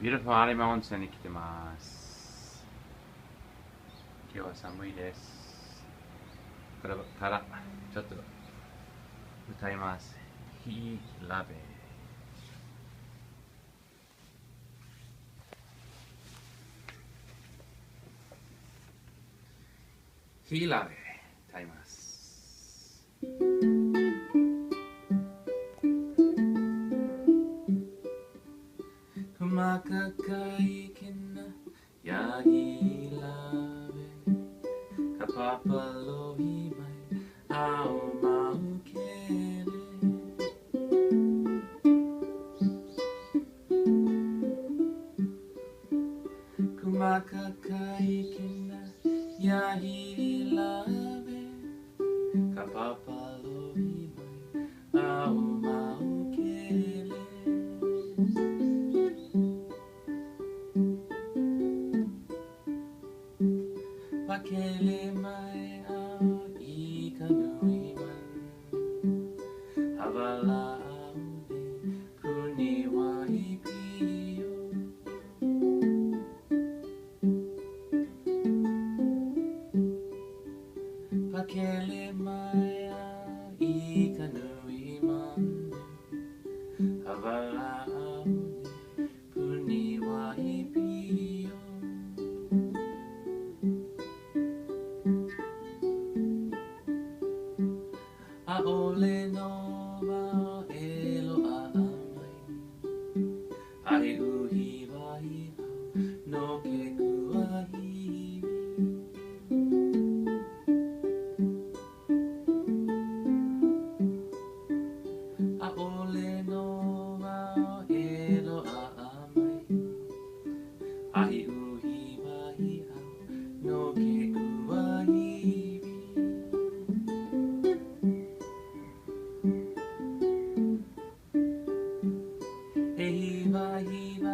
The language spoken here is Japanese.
Beautiful 有馬温泉に来てます。今日は寒いです。からちょっと歌います。ヒラベ。ヒラベ歌います。細かかいけなやひらべかぱぱろひまいあおまうけれ細かかいけなやひらべかぱぱろひまいあおまうけれわけれまえあいかぬいまんはばらうでくにはいびよわけれまえあいかぬいまんはばらうでくにはいびよあおれのばえろあまいあいうひわいあのけくわいあおれのばえろあまいあいうひわいあのけくわいひばひば